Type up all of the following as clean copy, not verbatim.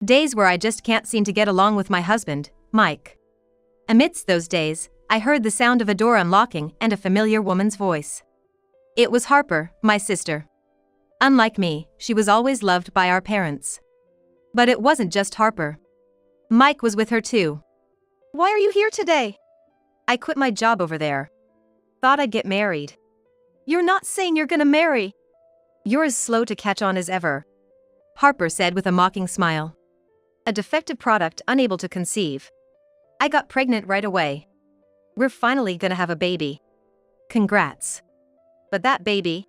Days where I just can't seem to get along with my husband, Mike. Amidst those days, I heard the sound of a door unlocking and a familiar woman's voice. It was Harper, my sister. Unlike me, she was always loved by our parents. But it wasn't just Harper. Mike was with her too. Why are you here today? I quit my job over there. Thought I'd get married. You're not saying you're gonna marry. You're as slow to catch on as ever, Harper said with a mocking smile. A defective product unable to conceive. I got pregnant right away. We're finally gonna have a baby. Congrats. But that baby?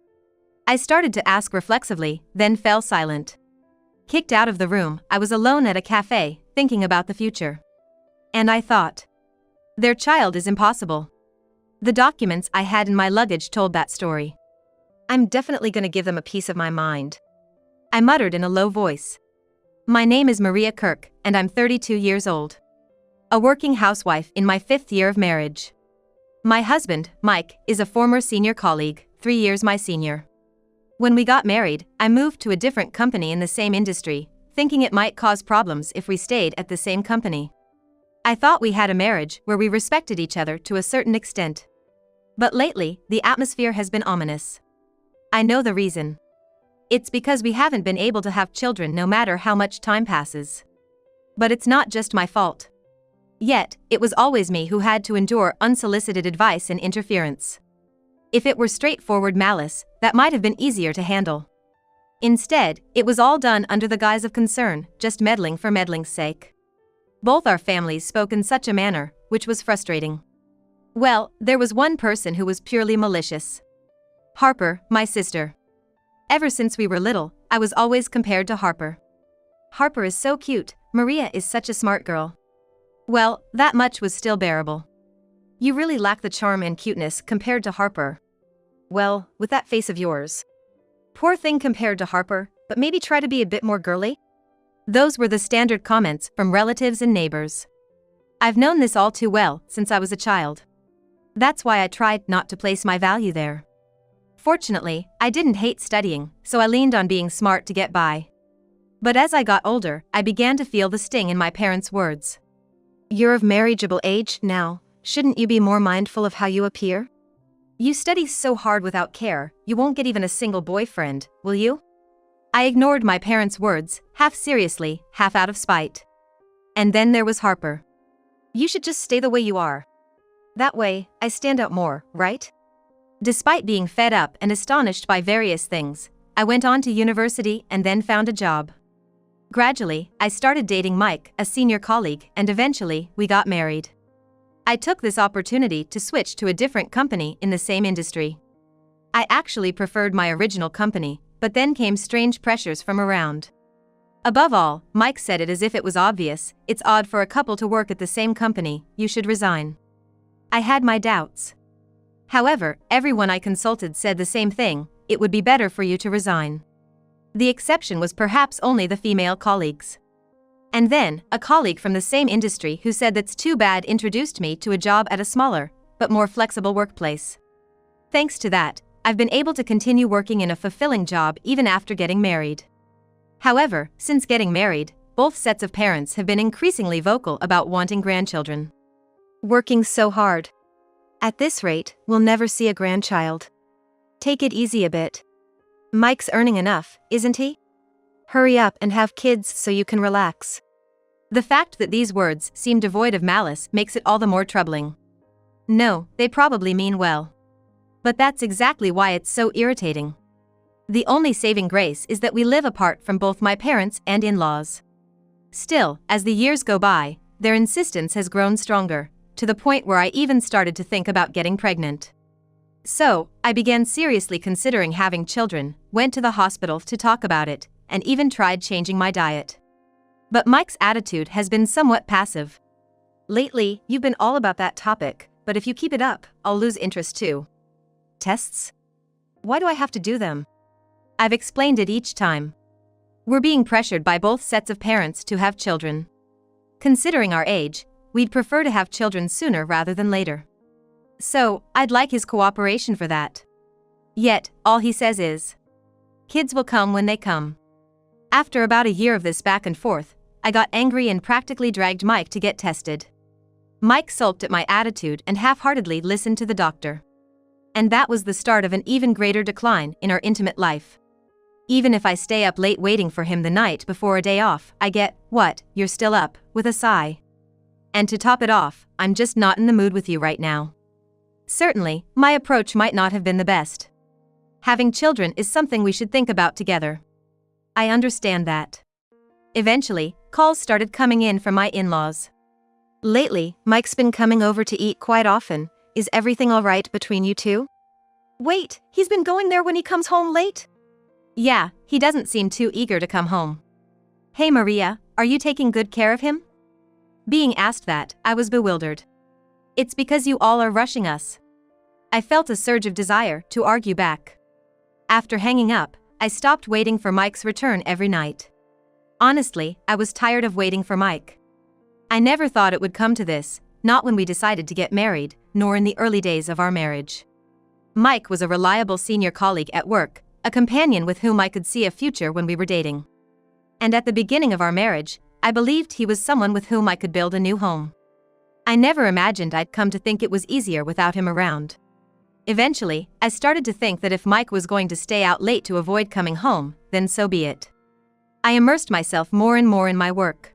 I started to ask reflexively, then fell silent. Kicked out of the room, I was alone at a cafe, thinking about the future. And I thought, their child is impossible. The documents I had in my luggage told that story. I'm definitely gonna give them a piece of my mind. I muttered in a low voice. My name is Maria Kirk, and I'm 32 years old. A working housewife in my 5th year of marriage. My husband, Mike, is a former senior colleague, 3 years my senior. When we got married, I moved to a different company in the same industry, thinking it might cause problems if we stayed at the same company. I thought we had a marriage where we respected each other to a certain extent. But lately, the atmosphere has been ominous. I know the reason. It's because we haven't been able to have children no matter how much time passes. But it's not just my fault. Yet, it was always me who had to endure unsolicited advice and interference. If it were straightforward malice, that might have been easier to handle. Instead, it was all done under the guise of concern, just meddling for meddling's sake. Both our families spoke in such a manner, which was frustrating. Well, there was one person who was purely malicious. Harper, my sister. Ever since we were little, I was always compared to Harper. Harper is so cute, Maria is such a smart girl. Well, that much was still bearable. You really lack the charm and cuteness compared to Harper. Well, with that face of yours. Poor thing compared to Harper, but maybe try to be a bit more girly? Those were the standard comments from relatives and neighbors. I've known this all too well since I was a child. That's why I tried not to place my value there. Fortunately, I didn't hate studying, so I leaned on being smart to get by. But as I got older, I began to feel the sting in my parents' words. You're of marriageable age now, shouldn't you be more mindful of how you appear? You study so hard without care, you won't get even a single boyfriend, will you? I ignored my parents' words, half seriously, half out of spite. And then there was Harper. You should just stay the way you are. That way, I stand out more, right? Despite being fed up and astonished by various things, I went on to university and then found a job. Gradually, I started dating Mike, a senior colleague, and eventually, we got married. I took this opportunity to switch to a different company in the same industry. I actually preferred my original company, but then came strange pressures from around. Above all, Mike said it as if it was obvious, it's odd for a couple to work at the same company, you should resign. I had my doubts. However, everyone I consulted said the same thing, it would be better for you to resign. The exception was perhaps only the female colleagues. And then, a colleague from the same industry who said that's too bad introduced me to a job at a smaller, but more flexible workplace. Thanks to that, I've been able to continue working in a fulfilling job even after getting married. However, since getting married, both sets of parents have been increasingly vocal about wanting grandchildren. Working so hard. At this rate, we'll never see a grandchild. Take it easy a bit. Mike's earning enough, isn't he? Hurry up and have kids so you can relax. The fact that these words seem devoid of malice makes it all the more troubling. No, they probably mean well. But that's exactly why it's so irritating. The only saving grace is that we live apart from both my parents and in-laws. Still, as the years go by, their insistence has grown stronger, to the point where I even started to think about getting pregnant. So, I began seriously considering having children, went to the hospital to talk about it, and even tried changing my diet. But Mike's attitude has been somewhat passive. Lately, you've been all about that topic, but if you keep it up, I'll lose interest too. Tests? Why do I have to do them? I've explained it each time. We're being pressured by both sets of parents to have children. Considering our age, we'd prefer to have children sooner rather than later. So, I'd like his cooperation for that. Yet, all he says is, kids will come when they come. After about a year of this back and forth, I got angry and practically dragged Mike to get tested. Mike sulked at my attitude and half-heartedly listened to the doctor. And that was the start of an even greater decline in our intimate life. Even if I stay up late waiting for him the night before a day off, I get, "What, you're still up," with a sigh. And to top it off, "I'm just not in the mood with you right now." Certainly, my approach might not have been the best. Having children is something we should think about together. I understand that. Eventually, calls started coming in from my in-laws. "Lately, Mike's been coming over to eat quite often. Is everything all right between you two?" Wait, he's been going there when he comes home late? "Yeah, he doesn't seem too eager to come home." "Hey Maria, are you taking good care of him?" Being asked that, I was bewildered. "It's because you all are rushing us." I felt a surge of desire to argue back. After hanging up, I stopped waiting for Mike's return every night. Honestly, I was tired of waiting for Mike. I never thought it would come to this, not when we decided to get married, nor in the early days of our marriage. Mike was a reliable senior colleague at work, a companion with whom I could see a future when we were dating. And at the beginning of our marriage, I believed he was someone with whom I could build a new home. I never imagined I'd come to think it was easier without him around. Eventually, I started to think that if Mike was going to stay out late to avoid coming home, then so be it. I immersed myself more and more in my work.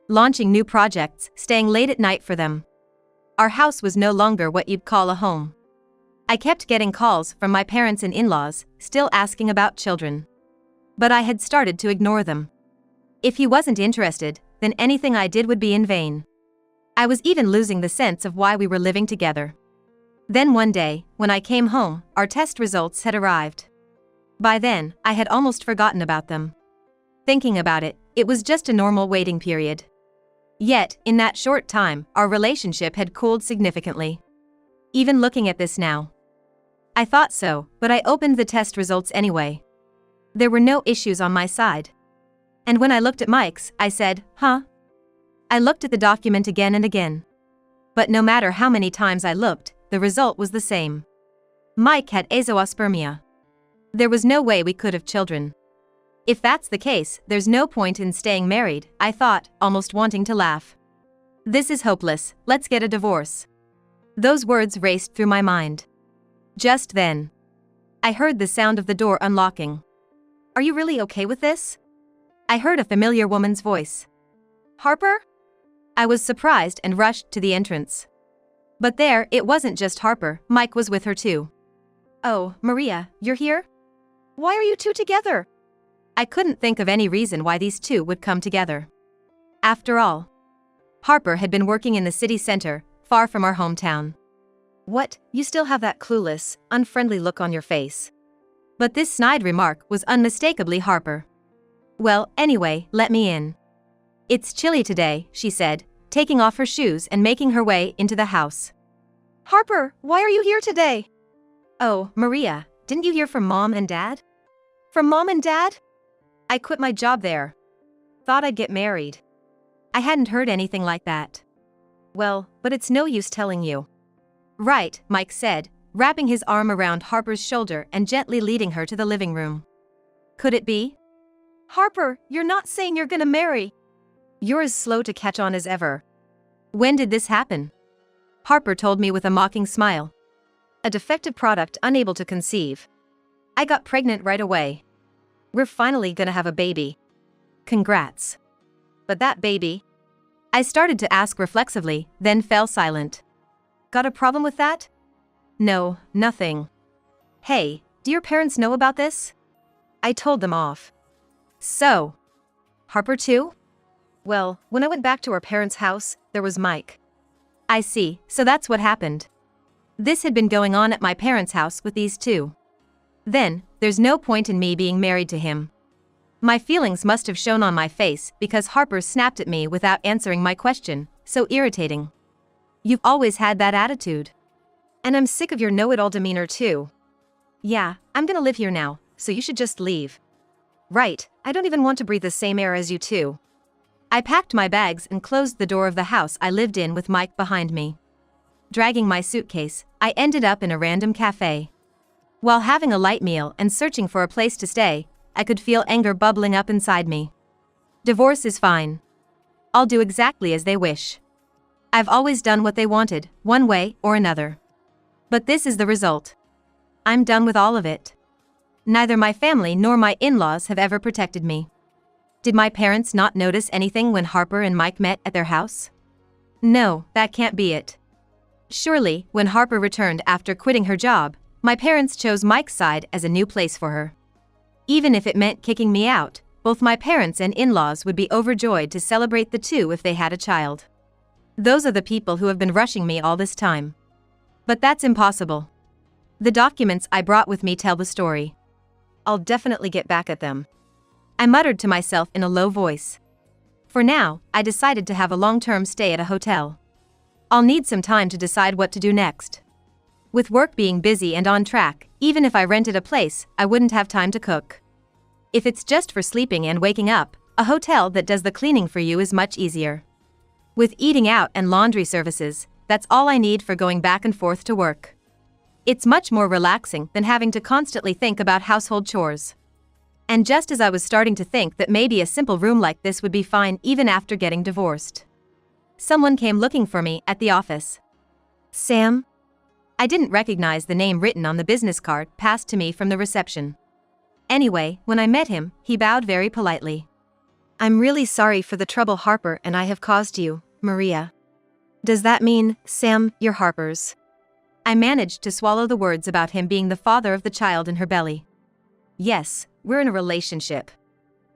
Launching new projects, staying late at night for them. Our house was no longer what you'd call a home. I kept getting calls from my parents and in-laws, still asking about children. But I had started to ignore them. If he wasn't interested, then anything I did would be in vain. I was even losing the sense of why we were living together. Then one day, when I came home, our test results had arrived. By then, I had almost forgotten about them. Thinking about it, it was just a normal waiting period. Yet, in that short time, our relationship had cooled significantly. Even looking at this now. I thought so, but I opened the test results anyway. There were no issues on my side. And when I looked at Mike's, I said, "Huh?" I looked at the document again and again. But no matter how many times I looked, the result was the same. Mike had azoospermia. There was no way we could have children. If that's the case, there's no point in staying married, I thought, almost wanting to laugh. This is hopeless, let's get a divorce. Those words raced through my mind. Just then, I heard the sound of the door unlocking. "Are you really okay with this?" I heard a familiar woman's voice. "Harper?" I was surprised and rushed to the entrance. But there, it wasn't just Harper, Mike was with her too. "Oh, Maria, you're here?" Why are you two together? I couldn't think of any reason why these two would come together. After all, Harper had been working in the city center, far from our hometown. "What, you still have that clueless, unfriendly look on your face?" But this snide remark was unmistakably Harper. "Well, anyway, let me in. It's chilly today," she said, taking off her shoes and making her way into the house. Harper, why are you here today? "Oh, Maria, didn't you hear from Mom and Dad?" From Mom and Dad? "I quit my job there. Thought I'd get married." I hadn't heard anything like that. "Well, but it's no use telling you." "Right," Mike said, wrapping his arm around Harper's shoulder and gently leading her to the living room. "Could it be?" Harper, you're not saying you're gonna marry. "You're as slow to catch on as ever. When did this happen?" Harper told me with a mocking smile. "A defective product unable to conceive. I got pregnant right away. We're finally gonna have a baby. Congrats." "But that baby?" I started to ask reflexively, then fell silent. "Got a problem with that?" "No, nothing." "Hey, do your parents know about this?" I told them off. "So, Harper too?" "Well, when I went back to our parents' house, there was Mike." "I see, so that's what happened." This had been going on at my parents' house with these two. Then, there's no point in me being married to him. My feelings must have shown on my face because Harper snapped at me without answering my question, so irritating. "You've always had that attitude. And I'm sick of your know-it-all demeanor too." "Yeah, I'm gonna live here now, so you should just leave." "Right, I don't even want to breathe the same air as you two." I packed my bags and closed the door of the house I lived in with Mike behind me. Dragging my suitcase, I ended up in a random cafe. While having a light meal and searching for a place to stay, I could feel anger bubbling up inside me. "Divorce is fine. I'll do exactly as they wish. I've always done what they wanted, one way or another. But this is the result. I'm done with all of it. Neither my family nor my in-laws have ever protected me. Did my parents not notice anything when Harper and Mike met at their house? No, that can't be it. Surely, when Harper returned after quitting her job, my parents chose Mike's side as a new place for her. Even if it meant kicking me out, both my parents and in-laws would be overjoyed to celebrate the two if they had a child. Those are the people who have been rushing me all this time. But that's impossible. The documents I brought with me tell the story. I'll definitely get back at them. I muttered to myself in a low voice. For now, I decided to have a long-term stay at a hotel. I'll need some time to decide what to do next. With work being busy and on track, even if I rented a place, I wouldn't have time to cook. If it's just for sleeping and waking up, a hotel that does the cleaning for you is much easier. With eating out and laundry services, that's all I need for going back and forth to work. It's much more relaxing than having to constantly think about household chores. And just as I was starting to think that maybe a simple room like this would be fine even after getting divorced, someone came looking for me at the office. Sam? I didn't recognize the name written on the business card passed to me from the reception. Anyway, when I met him, he bowed very politely. I'm really sorry for the trouble Harper and I have caused you, Maria. Does that mean, Sam, you're Harper's? I managed to swallow the words about him being the father of the child in her belly. Yes, we're in a relationship.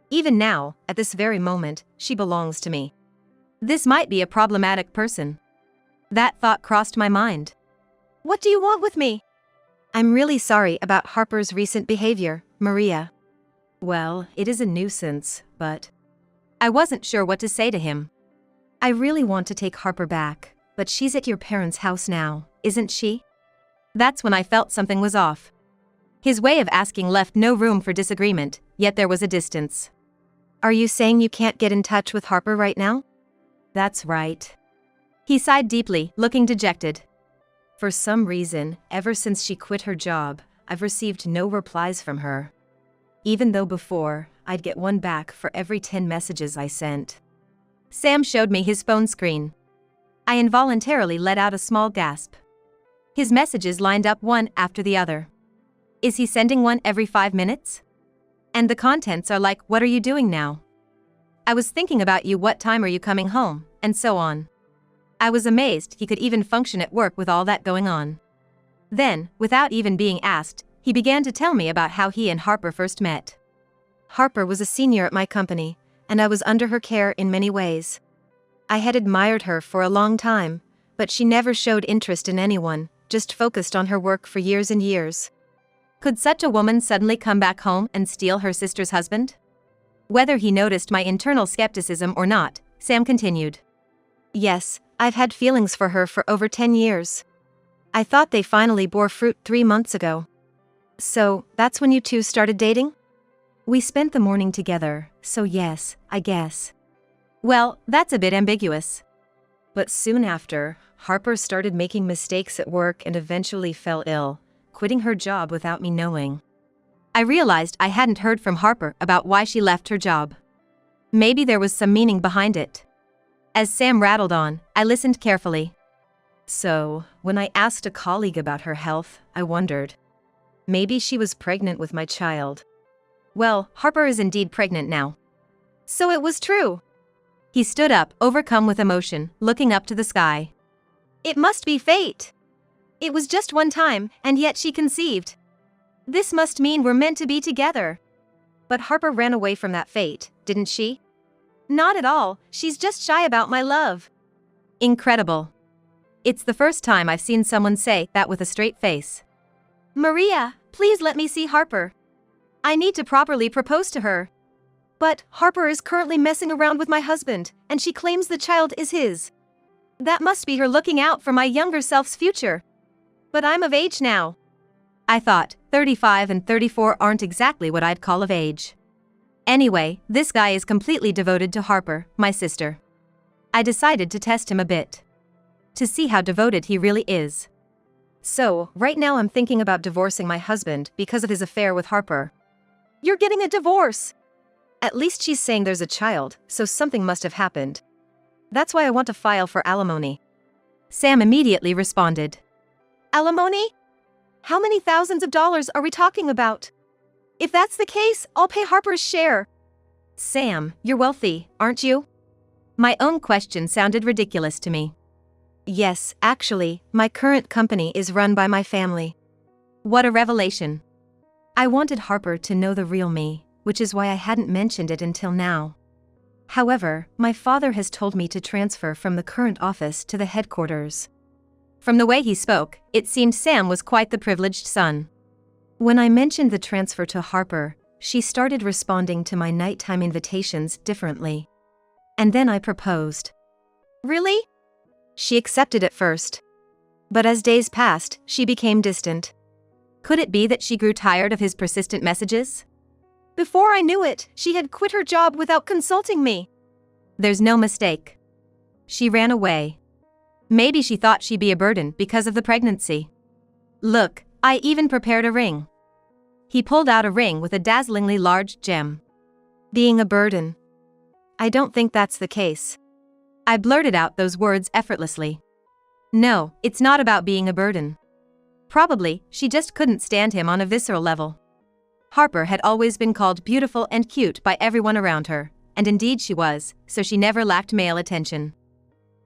Even now, at this very moment, she belongs to me. This might be a problematic person. That thought crossed my mind. What do you want with me? I'm really sorry about Harper's recent behavior, Maria. Well, it is a nuisance, but I wasn't sure what to say to him. I really want to take Harper back, but she's at your parents' house now, isn't she? That's when I felt something was off. His way of asking left no room for disagreement, yet there was a distance. Are you saying you can't get in touch with Harper right now? That's right. He sighed deeply, looking dejected. For some reason, ever since she quit her job, I've received no replies from her. Even though before, I'd get one back for every 10 messages I sent. Sam showed me his phone screen. I involuntarily let out a small gasp. His messages lined up one after the other. Is he sending one every 5 minutes? And the contents are like, what are you doing now? I was thinking about you, what time are you coming home, and so on. I was amazed he could even function at work with all that going on. Then, without even being asked, he began to tell me about how he and Harper first met. Harper was a senior at my company, and I was under her care in many ways. I had admired her for a long time, but she never showed interest in anyone, just focused on her work for years and years. Could such a woman suddenly come back home and steal her sister's husband? Whether he noticed my internal skepticism or not, Sam continued. Yes, I've had feelings for her for over 10 years. I thought they finally bore fruit 3 months ago. So, that's when you two started dating? We spent the morning together, so yes, I guess. Well, that's a bit ambiguous. But soon after, Harper started making mistakes at work and eventually fell ill, quitting her job without me knowing. I realized I hadn't heard from Harper about why she left her job. Maybe there was some meaning behind it. As Sam rattled on, I listened carefully. So, when I asked a colleague about her health, I wondered. Maybe she was pregnant with my child. Well, Harper is indeed pregnant now. So it was true. He stood up, overcome with emotion, looking up to the sky. It must be fate. It was just one time, and yet she conceived. This must mean we're meant to be together. But Harper ran away from that fate, didn't she? Not at all, she's just shy about my love. Incredible. It's the first time I've seen someone say that with a straight face. Maria, please let me see Harper. I need to properly propose to her. But Harper is currently messing around with my husband, and she claims the child is his. That must be her looking out for my younger self's future. But I'm of age now. I thought, 35 and 34 aren't exactly what I'd call of age. Anyway, this guy is completely devoted to Harper, my sister. I decided to test him a bit. To see how devoted he really is. So, right now I'm thinking about divorcing my husband because of his affair with Harper. You're getting a divorce! At least she's saying there's a child, so something must have happened. That's why I want to file for alimony. Sam immediately responded. Alimony? How many thousands of dollars are we talking about? If that's the case, I'll pay Harper's share. Sam, you're wealthy, aren't you? My own question sounded ridiculous to me. Yes, actually, my current company is run by my family. What a revelation. I wanted Harper to know the real me, which is why I hadn't mentioned it until now. However, my father has told me to transfer from the current office to the headquarters. From the way he spoke, it seemed Sam was quite the privileged son. When I mentioned the transfer to Harper, she started responding to my nighttime invitations differently. And then I proposed. Really? She accepted at first. But as days passed, she became distant. Could it be that she grew tired of his persistent messages? Before I knew it, she had quit her job without consulting me. There's no mistake. She ran away. Maybe she thought she'd be a burden because of the pregnancy. Look, I even prepared a ring. He pulled out a ring with a dazzlingly large gem. Being a burden. I don't think that's the case. I blurted out those words effortlessly. No, it's not about being a burden. Probably, she just couldn't stand him on a visceral level. Harper had always been called beautiful and cute by everyone around her, and indeed she was, so she never lacked male attention.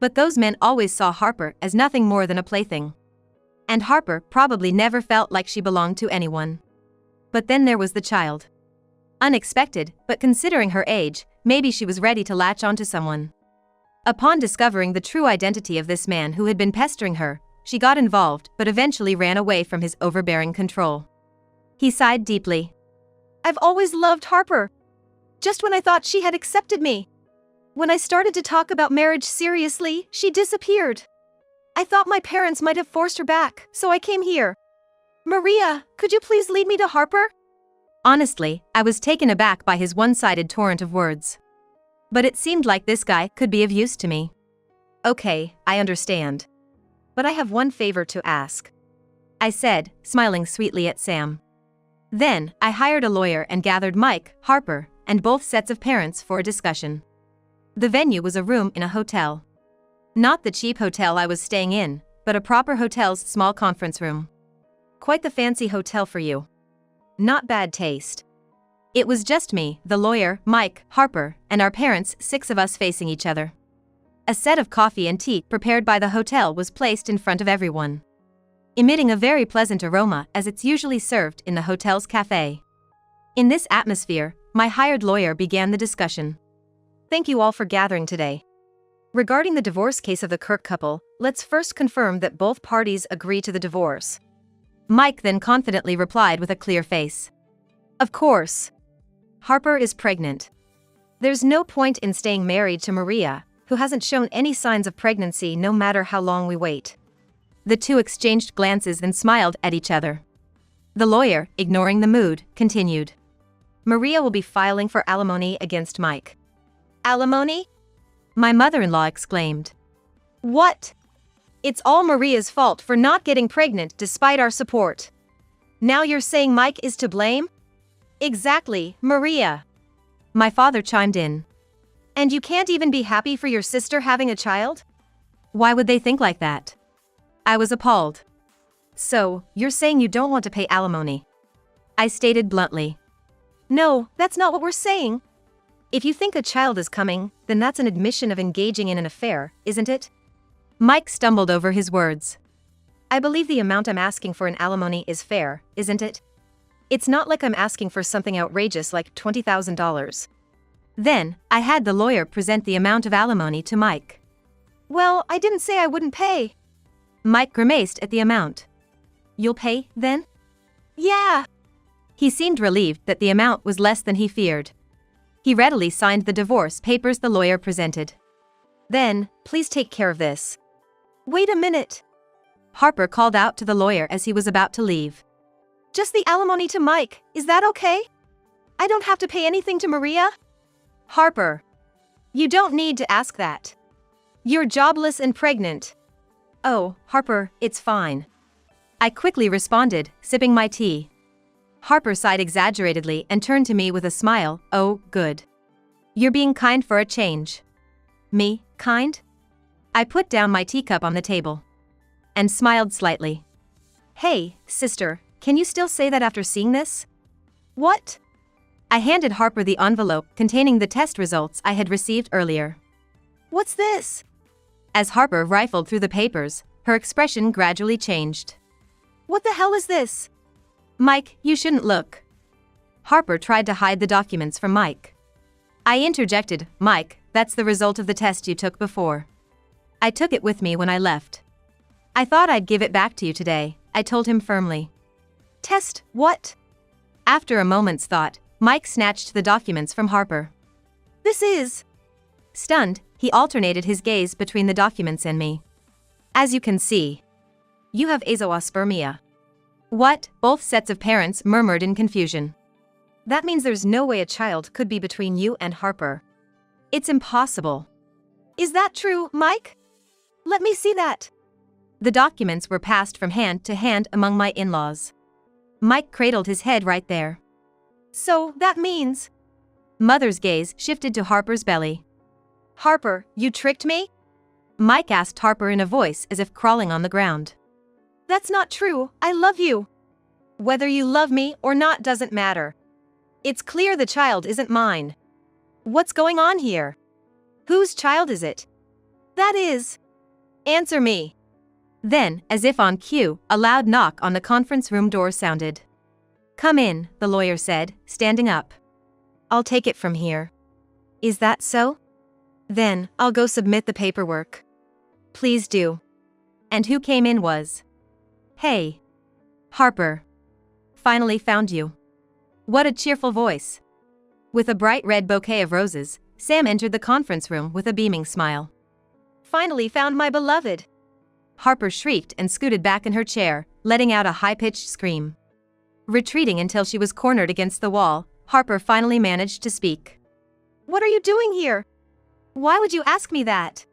But those men always saw Harper as nothing more than a plaything. And Harper probably never felt like she belonged to anyone. But then there was the child. Unexpected, but considering her age, maybe she was ready to latch onto someone. Upon discovering the true identity of this man who had been pestering her, she got involved but eventually ran away from his overbearing control. He sighed deeply. I've always loved Harper. Just when I thought she had accepted me. When I started to talk about marriage seriously, she disappeared. I thought my parents might have forced her back, so I came here. Maria, could you please lead me to Harper? Honestly, I was taken aback by his one-sided torrent of words. But it seemed like this guy could be of use to me. Okay, I understand. But I have one favor to ask. I said, smiling sweetly at Sam. Then, I hired a lawyer and gathered Mike, Harper, and both sets of parents for a discussion. The venue was a room in a hotel. Not the cheap hotel I was staying in, but a proper hotel's small conference room. Quite the fancy hotel for you. Not bad taste. It was just me, the lawyer, Mike, Harper, and our parents, 6 of us facing each other. A set of coffee and tea prepared by the hotel was placed in front of everyone, emitting a very pleasant aroma as it's usually served in the hotel's cafe. In this atmosphere, my hired lawyer began the discussion. Thank you all for gathering today. Regarding the divorce case of the Kirk couple, let's first confirm that both parties agree to the divorce. Mike then confidently replied with a clear face. Of course. Harper is pregnant. There's no point in staying married to Maria, who hasn't shown any signs of pregnancy no matter how long we wait. The two exchanged glances and smiled at each other. The lawyer, ignoring the mood, continued. Maria will be filing for alimony against Mike. Alimony? My mother-in-law exclaimed. What? It's all Maria's fault for not getting pregnant despite our support. Now you're saying Mike is to blame? Exactly, Maria. My father chimed in. And you can't even be happy for your sister having a child? Why would they think like that? I was appalled. So, you're saying you don't want to pay alimony? I stated bluntly. No, that's not what we're saying. If you think a child is coming, then that's an admission of engaging in an affair, isn't it? Mike stumbled over his words. I believe the amount I'm asking for in alimony is fair, isn't it? It's not like I'm asking for something outrageous like $20,000. Then, I had the lawyer present the amount of alimony to Mike. Well, I didn't say I wouldn't pay. Mike grimaced at the amount. You'll pay, then? Yeah. He seemed relieved that the amount was less than he feared. He readily signed the divorce papers the lawyer presented. Then, please take care of this. Wait a minute. Harper called out to the lawyer as he was about to leave. Just the alimony to Mike, is that okay? I don't have to pay anything to Maria? Harper. You don't need to ask that. You're jobless and pregnant. Oh, Harper, it's fine. I quickly responded, sipping my tea. Harper sighed exaggeratedly and turned to me with a smile. Oh, good. You're being kind for a change. Me, kind? I put down my teacup on the table and smiled slightly. Hey, sister, can you still say that after seeing this? What? I handed Harper the envelope containing the test results I had received earlier. What's this? As Harper rifled through the papers, her expression gradually changed. What the hell is this? Mike, you shouldn't look. Harper tried to hide the documents from Mike. I interjected, Mike, that's the result of the test you took before. I took it with me when I left. I thought I'd give it back to you today, I told him firmly. Test, what? After a moment's thought, Mike snatched the documents from Harper. This is... Stunned, he alternated his gaze between the documents and me. As you can see, you have azoospermia. What? Both sets of parents murmured in confusion. That means there's no way a child could be between you and Harper. It's impossible. Is that true, Mike? Let me see that. The documents were passed from hand to hand among my in-laws. Mike cradled his head right there. So, that means... Mother's gaze shifted to Harper's belly. Harper, you tricked me? Mike asked Harper in a voice as if crawling on the ground. That's not true, I love you. Whether you love me or not doesn't matter. It's clear the child isn't mine. What's going on here? Whose child is it? That is... Answer me. Then, as if on cue, a loud knock on the conference room door sounded. Come in, the lawyer said, standing up. I'll take it from here. Is that so? Then, I'll go submit the paperwork. Please do. And who came in was... Hey. Harper. Finally found you. What a cheerful voice. With a bright red bouquet of roses, Sam entered the conference room with a beaming smile. Finally found my beloved. Harper shrieked and scooted back in her chair, letting out a high-pitched scream. Retreating until she was cornered against the wall, Harper finally managed to speak. What are you doing here? Why would you ask me that?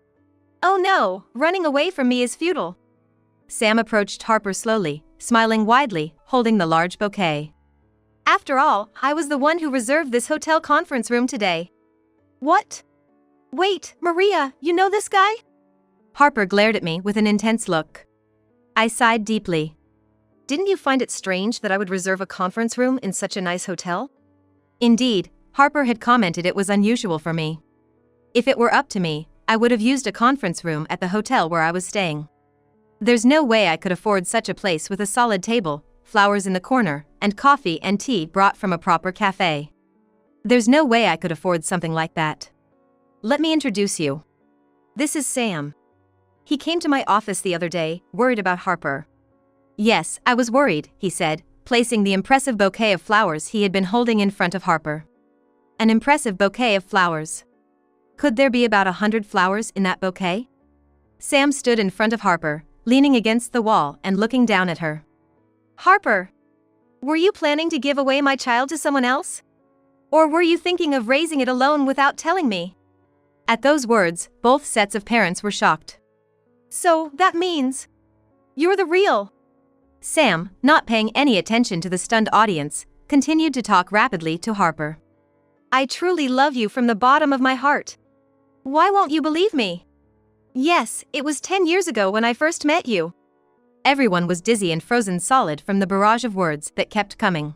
Oh no, running away from me is futile. Sam approached Harper slowly, smiling widely, holding the large bouquet. After all, I was the one who reserved this hotel conference room today. What? Wait, Maria, you know this guy? Harper glared at me with an intense look. I sighed deeply. Didn't you find it strange that I would reserve a conference room in such a nice hotel? Indeed, Harper had commented it was unusual for me. If it were up to me, I would have used a conference room at the hotel where I was staying. There's no way I could afford such a place with a solid table, flowers in the corner, and coffee and tea brought from a proper cafe. There's no way I could afford something like that. Let me introduce you. This is Sam. He came to my office the other day, worried about Harper. Yes, I was worried, he said, placing the impressive bouquet of flowers he had been holding in front of Harper. An impressive bouquet of flowers. Could there be about 100 flowers in that bouquet? Sam stood in front of Harper, leaning against the wall and looking down at her. Harper, were you planning to give away my child to someone else? Or were you thinking of raising it alone without telling me? At those words, both sets of parents were shocked. So, that means... you're the real... Sam, not paying any attention to the stunned audience, continued to talk rapidly to Harper. I truly love you from the bottom of my heart. Why won't you believe me? Yes, it was 10 years ago when I first met you. Everyone was dizzy and frozen solid from the barrage of words that kept coming.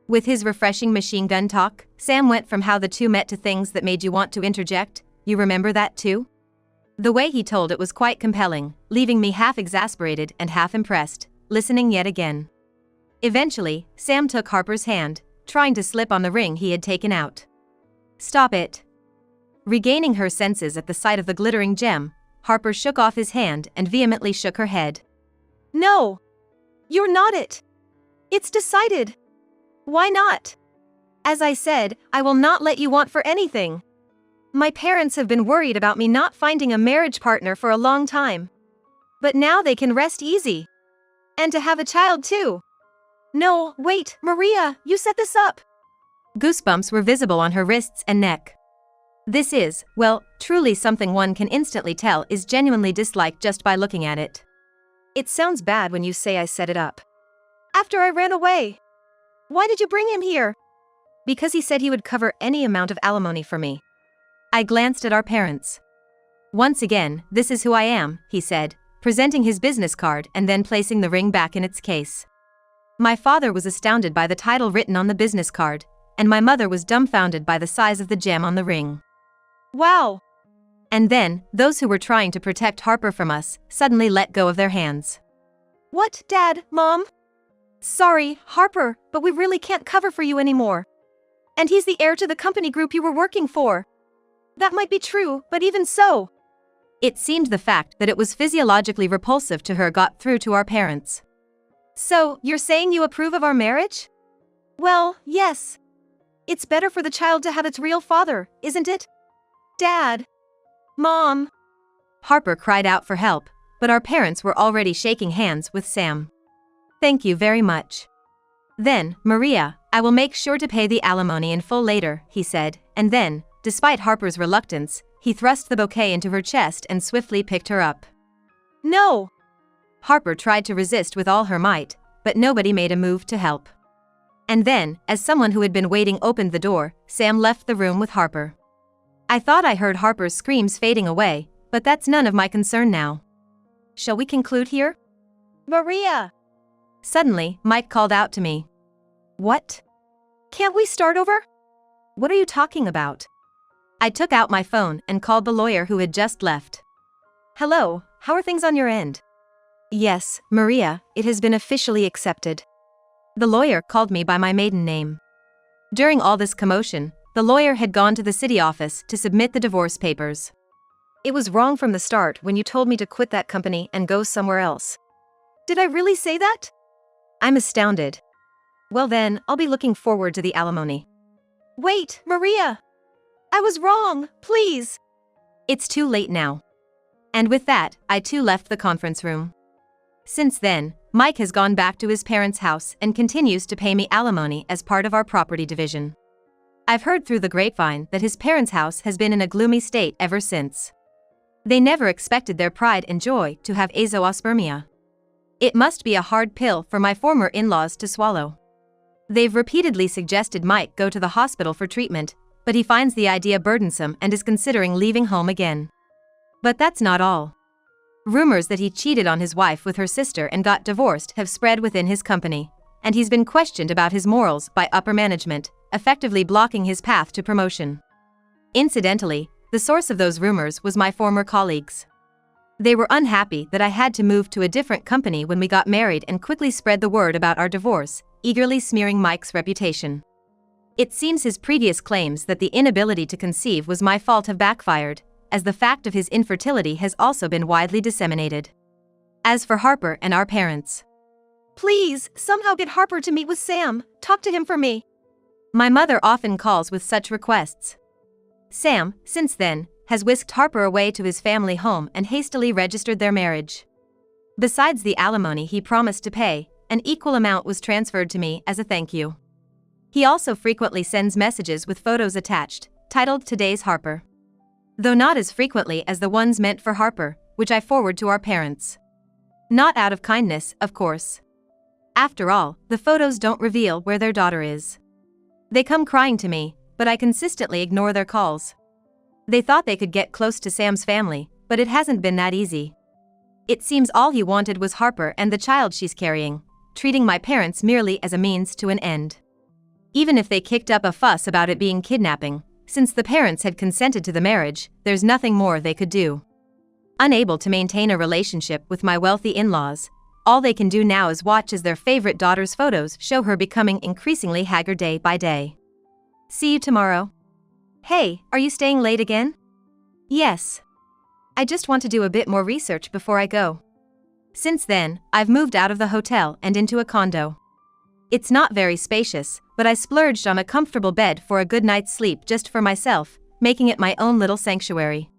With his refreshing machine gun talk, Sam went from how the two met to things that made you want to interject. You remember that too? The way he told it was quite compelling, leaving me half exasperated and half impressed, listening yet again. Eventually, Sam took Harper's hand, trying to slip on the ring he had taken out. Stop it. Regaining her senses at the sight of the glittering gem, Harper shook off his hand and vehemently shook her head. No! You're not it! It's decided! Why not? As I said, I will not let you want for anything. My parents have been worried about me not finding a marriage partner for a long time. But now they can rest easy. And to have a child too. No, wait, Maria, you set this up. Goosebumps were visible on her wrists and neck. This is, well, truly something one can instantly tell is genuinely disliked just by looking at it. It sounds bad when you say I set it up. After I ran away. Why did you bring him here? Because he said he would cover any amount of alimony for me. I glanced at our parents. "Once again, this is who I am," he said, presenting his business card and then placing the ring back in its case. My father was astounded by the title written on the business card, and my mother was dumbfounded by the size of the gem on the ring. Wow! And then, those who were trying to protect Harper from us suddenly let go of their hands. What, Dad, Mom? Sorry, Harper, but we really can't cover for you anymore. And he's the heir to the company group you were working for. That might be true, but even so. It seemed the fact that it was physiologically repulsive to her got through to our parents. So, you're saying you approve of our marriage? Well, yes. It's better for the child to have its real father, isn't it? Dad. Mom. Harper cried out for help, but our parents were already shaking hands with Sam. "Thank you very much." "Then, Maria, I will make sure to pay the alimony in full later," he said, and then, despite Harper's reluctance, he thrust the bouquet into her chest and swiftly picked her up. No! Harper tried to resist with all her might, but nobody made a move to help. And then, as someone who had been waiting opened the door, Sam left the room with Harper. I thought I heard Harper's screams fading away, but that's none of my concern now. Shall we conclude here? Maria! Suddenly, Mike called out to me. "What? Can't we start over? What are you talking about?" I took out my phone and called the lawyer who had just left. "Hello, how are things on your end?" "Yes, Maria, it has been officially accepted." The lawyer called me by my maiden name. During all this commotion, the lawyer had gone to the city office to submit the divorce papers. "It was wrong from the start when you told me to quit that company and go somewhere else." "Did I really say that?" I'm astounded. "Well then, I'll be looking forward to the alimony." "Wait, Maria! I was wrong, please." "It's too late now." And with that, I too left the conference room. Since then, Mike has gone back to his parents' house and continues to pay me alimony as part of our property division. I've heard through the grapevine that his parents' house has been in a gloomy state ever since. They never expected their pride and joy to have azoospermia. It must be a hard pill for my former in-laws to swallow. They've repeatedly suggested Mike go to the hospital for treatment, but he finds the idea burdensome and is considering leaving home again. But that's not all. Rumors that he cheated on his wife with her sister and got divorced have spread within his company, and he's been questioned about his morals by upper management, effectively blocking his path to promotion. Incidentally, the source of those rumors was my former colleagues. They were unhappy that I had to move to a different company when we got married and quickly spread the word about our divorce, eagerly smearing Mike's reputation. It seems his previous claims that the inability to conceive was my fault have backfired, as the fact of his infertility has also been widely disseminated. As for Harper and our parents, "Please, somehow get Harper to meet with Sam. Talk to him for me." my mother often calls with such requests. Sam, since then, has whisked Harper away to his family home and hastily registered their marriage. Besides the alimony he promised to pay, an equal amount was transferred to me as a thank you. He also frequently sends messages with photos attached, titled "Today's Harper." Though not as frequently as the ones meant for Harper, which I forward to our parents. Not out of kindness, of course. After all, the photos don't reveal where their daughter is. They come crying to me, but I consistently ignore their calls. They thought they could get close to Sam's family, but it hasn't been that easy. It seems all he wanted was Harper and the child she's carrying, treating my parents merely as a means to an end. Even if they kicked up a fuss about it being kidnapping, since the parents had consented to the marriage, there's nothing more they could do. Unable to maintain a relationship with my wealthy in-laws, all they can do now is watch as their favorite daughter's photos show her becoming increasingly haggard day by day. See you tomorrow. Hey, are you staying late again? Yes. I just want to do a bit more research before I go. Since then, I've moved out of the hotel and into a condo. It's not very spacious, but I splurged on a comfortable bed for a good night's sleep just for myself, making it my own little sanctuary.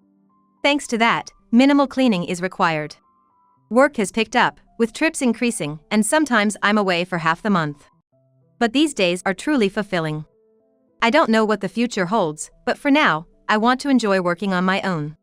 Thanks to that, minimal cleaning is required. Work has picked up, with trips increasing, and sometimes I'm away for half the month. But these days are truly fulfilling. I don't know what the future holds, but for now, I want to enjoy working on my own.